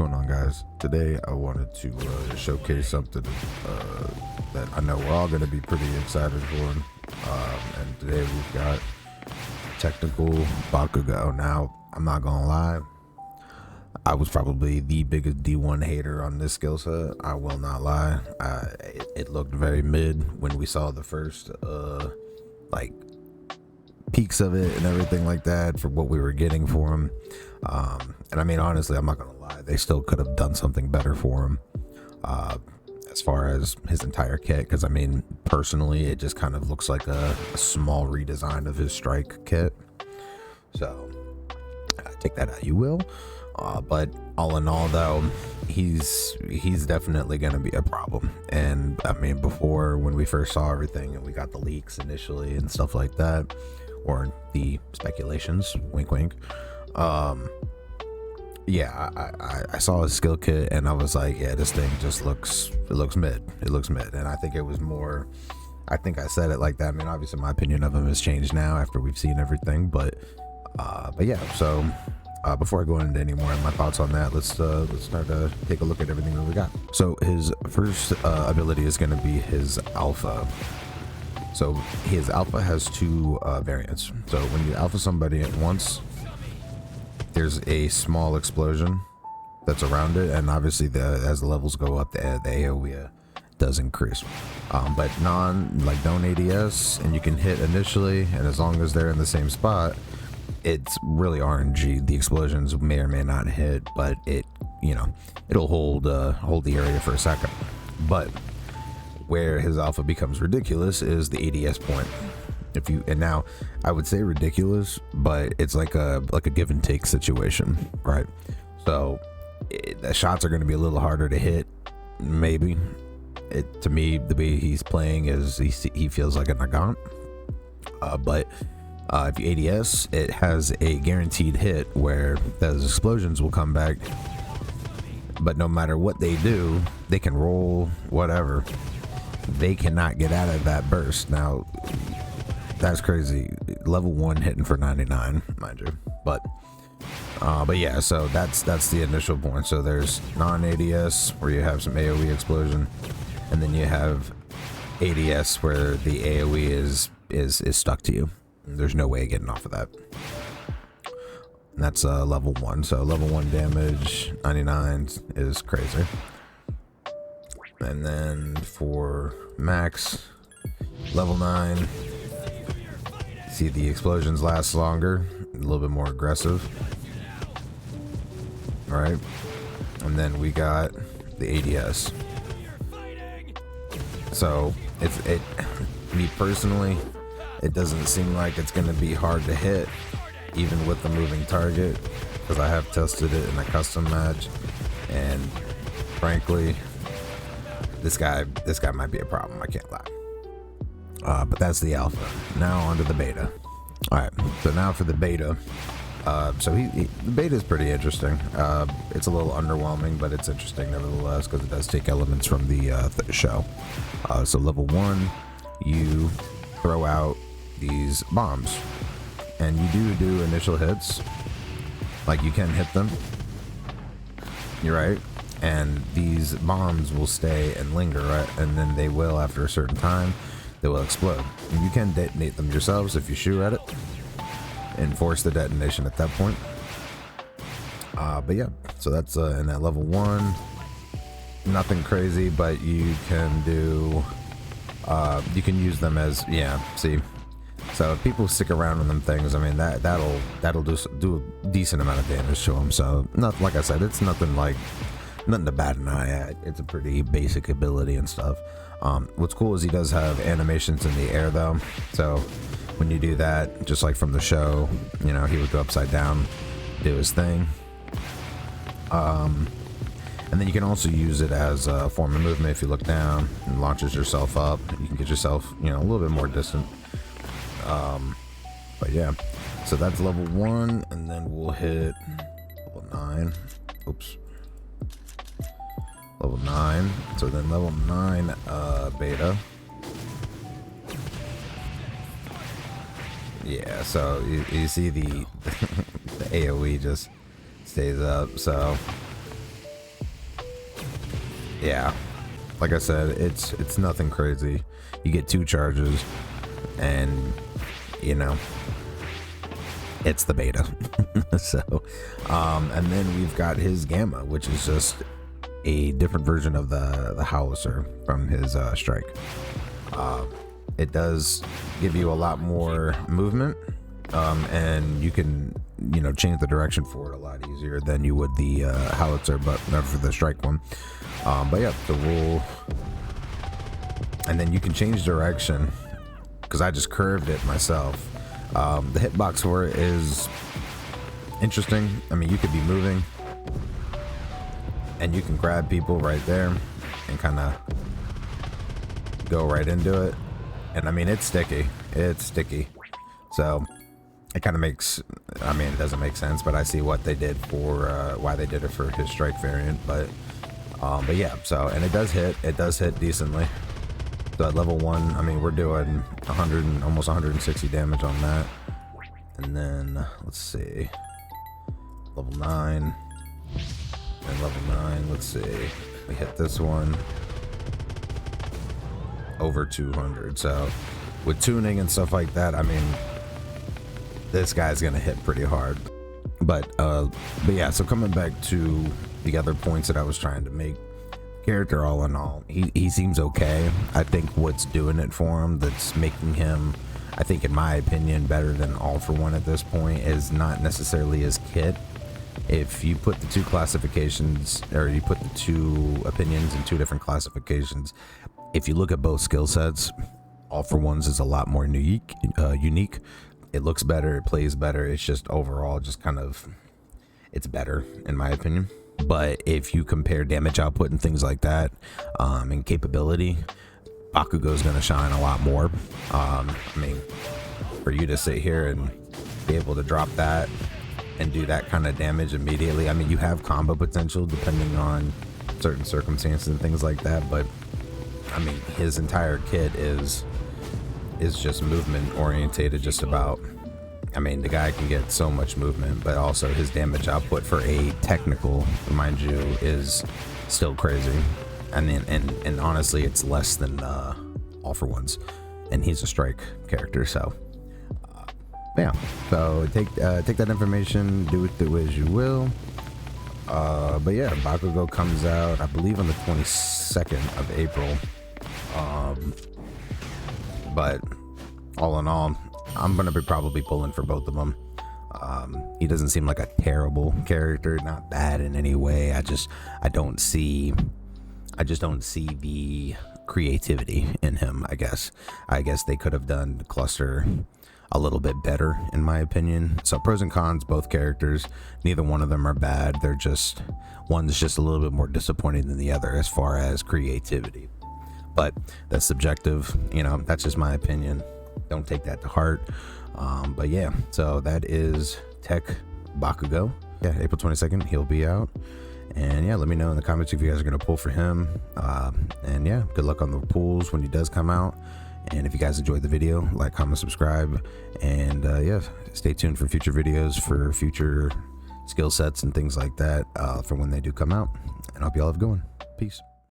going on, guys? Today I wanted to showcase something that I know we're all going to be pretty excited for. And today we've got technical Bakugo. Now, I'm not going to lie, I was probably the biggest D1 hater on this skill set. I will not lie. It looked very mid when we saw the first like peaks of it and everything like that for what we were getting for him. And I mean, honestly, I'm not gonna lie, they still could have done something better for him as far as his entire kit, because I mean, personally, it just kind of looks like a small redesign of his strike kit. So take that how you will. But all in all, though, he's definitely going to be a problem. And I mean, before, when we first saw everything and we got the leaks initially and stuff like that, or the speculations, wink wink, yeah, I saw his skill kit and I was like, yeah, this thing just looks mid. It looks mid. And I think it was more, I think I said it like that. I mean, obviously my opinion of him has changed now after we've seen everything, but yeah, so before I go into any more of my thoughts on that, let's start to take a look at everything that we got. So his first ability is going to be his alpha. So his alpha has two variants. So when you alpha somebody at once, there's a small explosion that's around it, and obviously as the levels go up, the AoE does increase. But don't ADS, and you can hit initially, and as long as they're in the same spot, it's really RNG. The explosions may or may not hit, but it'll hold the area for a second. But where his alpha becomes ridiculous is the ADS point. And now I would say ridiculous, but it's like a give and take situation, right? So the shots are going to be a little harder to hit, maybe. To me, the way he's playing is he feels like a Nagant, but if you ADS, it has a guaranteed hit where those explosions will come back, but no matter what they do, they can roll whatever, they cannot get out of that burst. Now that's crazy. Level 1 hitting for 99, mind you, but yeah, so that's the initial point. So there's non-ADS where you have some AoE explosion, and then you have ADS where the AoE is stuck to you. There's no way of getting off of that. And that's level 1. So level 1 damage 99 is crazy. And then for max level 9, see the explosions last longer, a little bit more aggressive. All right, and then we got the ADS. So me personally, it doesn't seem like it's going to be hard to hit, even with the moving target, because I have tested it in a custom match, and frankly, this guy might be a problem. I can't lie. But that's the alpha. Now onto the beta. All right. So now for the beta. So the beta is pretty interesting. It's a little underwhelming, but it's interesting nevertheless because it does take elements from the show. So level 1, you throw out these bombs, and you do initial hits, like you can hit them, you're right, and these bombs will stay and linger, right, and then they will, after a certain time, they will explode. And you can detonate them yourselves if you shoot at it and force the detonation at that point. But yeah, so that's in that level 1, nothing crazy, but you can do you can use them as, see, so if people stick around on them things, I mean, that'll do a decent amount of damage to them. So not, like I said, it's nothing to bat an eye at. It's a pretty basic ability and stuff. What's cool is he does have animations in the air though, so when you do that, just like from the show, he would go upside down, do his thing. And then you can also use it as a form of movement. If you look down and launches yourself up, you can get yourself, a little bit more distant. But yeah, so that's level 1, and then we'll hit level 9. Oops. Level 9. So then level 9 beta. Yeah, so you see the AoE just stays up. So yeah, like I said, it's nothing crazy. You get 2 charges, and you know, it's the beta. So and then we've got his gamma, which is just a different version of the howitzer from his strike. It does give you a lot more movement, and you can, you know, change the direction for it a lot easier than you would the howitzer, but not for the strike one. But yeah, the rule, and then you can change direction, because I just curved it myself. The hitbox for it is interesting. I mean, you could be moving and you can grab people right there and kind of go right into it. And I mean, it's sticky. So it kind of makes, I mean, it doesn't make sense, but I see what they did for, why they did it for his strike variant. But yeah, so, and it does hit decently. So at level 1, I mean, we're doing 100 and almost 160 damage on that. And then let's see, level 9 and level 9, let's see, we hit this one over 200. So with tuning and stuff like that, I mean, this guy's gonna hit pretty hard. But yeah, so coming back to the other points that I was trying to make, character all in all, he seems okay. I think what's doing it for him, that's making him, I think in my opinion, better than All For One at this point, is not necessarily his kit. If you put the 2 classifications, or you put the 2 opinions in 2 different classifications, if you look at both skill sets, All For One's is a lot more unique. It looks better, it plays better, it's just overall just kind of, it's better in my opinion. But if you compare damage output and things like that, and capability, Bakugo's gonna shine a lot more. I mean, for you to sit here and be able to drop that and do that kind of damage immediately, I mean, you have combo potential depending on certain circumstances and things like that, but I mean, his entire kit is just movement orientated, just about. I mean, the guy can get so much movement, but also his damage output for a technical, mind you, is still crazy. And honestly, it's less than All For One's, and he's a strike character. So yeah, so take that information, do with it as you will. But yeah, Bakugo comes out, I believe, on the 22nd of April. But all in all, I'm gonna be probably pulling for both of them. He doesn't seem like a terrible character, not bad in any way. I just don't see the creativity in him. I guess they could have done the cluster a little bit better, in my opinion. So pros and cons, both characters, neither one of them are bad. They're just, one's just a little bit more disappointing than the other as far as creativity. But that's subjective, you know, that's just my opinion. Don't take that to heart. But yeah, so that is Tech Bakugo. Yeah, April 22nd, he'll be out. And yeah, let me know in the comments if you guys are going to pull for him. And yeah, good luck on the pulls when he does come out. And if you guys enjoyed the video, like, comment, subscribe. And yeah, stay tuned for future videos for future skill sets and things like that for when they do come out. And I hope y'all have a good one. Peace.